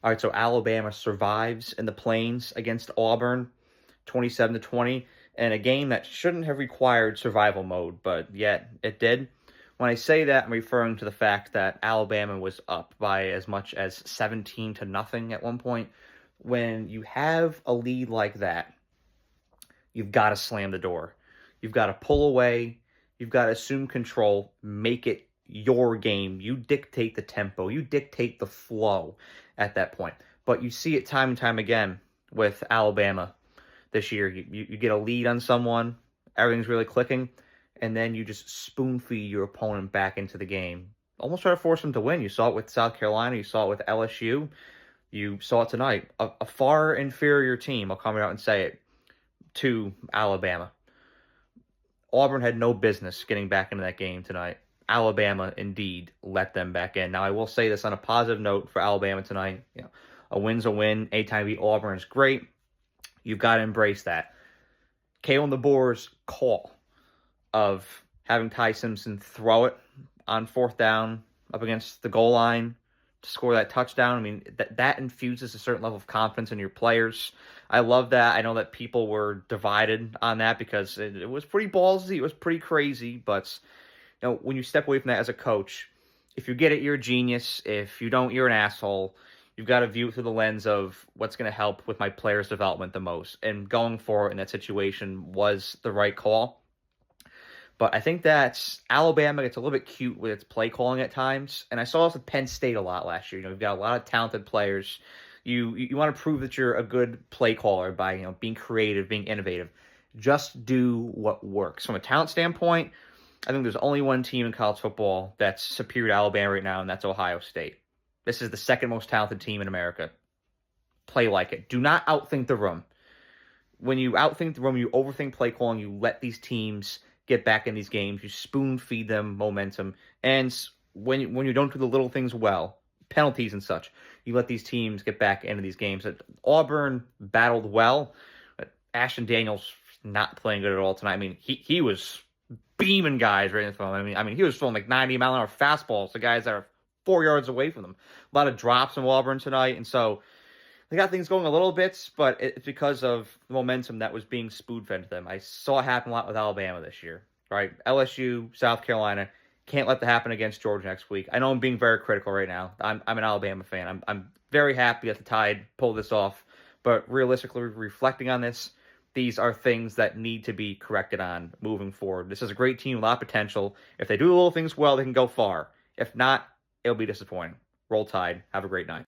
All right, so Alabama survives in the Plains against Auburn, 27-20, in a game that shouldn't have required survival mode, but yet it did. When I say that, I'm referring to the fact that Alabama was up by as much as 17 to nothing at one point. When you have a lead like that, you've got to slam the door. You've got to pull away. You've got to assume control, make it your game. You dictate the tempo, you dictate the flow at that point. But you see it time and time again with Alabama this year. You get a lead on someone, everything's really clicking, and then you just spoon feed your opponent back into the game. Almost try to force them to win. You saw it with South Carolina, you saw it with LSU, you saw it tonight. A far inferior team, I'll come out and say it, to Alabama. Auburn had no business getting back into that game tonight. Alabama indeed let them back in. Now I will say this on a positive note for Alabama tonight. A win's a win. Anytime you beat Auburn is great. You've got to embrace that. Kalen DeBoer's call of having Ty Simpson throw it on fourth down up against the goal line to score that touchdown. I mean, that infuses a certain level of confidence in your players. I love that. I know that people were divided on that because it was pretty ballsy. It was pretty crazy. But when you step away from that as a coach, if you get it, you're a genius. If you don't, you're an asshole. You've got to view it through the lens of what's going to help with my players' development the most. And going forward in that situation was the right call. But I think that Alabama gets a little bit cute with its play calling at times. And I saw this with Penn State a lot last year. You've got a lot of talented players. You want to prove that you're a good play caller by being creative, being innovative. Just do what works. From a talent standpoint, I think there's only one team in college football that's superior to Alabama right now, and that's Ohio State. This is the second most talented team in America. Play like it. Do not outthink the room. When you outthink the room, you overthink play calling, you let these teams get back in these games, you spoon feed them momentum, and when you don't do the little things well, penalties and such, you let these teams get back into these games. Auburn battled well, but Ashton Daniels not playing good at all tonight. I mean, he was beaming guys right in front of him. I mean, he was throwing like 90-mile-an-hour fastballs to guys that are 4 yards away from them. A lot of drops in Auburn tonight, and so they got things going a little bit, but it's because of the momentum that was being spoon-fed to them. I saw it happen a lot with Alabama this year, right? LSU, South Carolina, can't let that happen against Georgia next week. I know I'm being very critical right now. I'm an Alabama fan. I'm very happy that the Tide pulled this off, but realistically, reflecting on this, these are things that need to be corrected on moving forward. This is a great team, a lot of potential. If they do the little things well, they can go far. If not, it'll be disappointing. Roll Tide. Have a great night.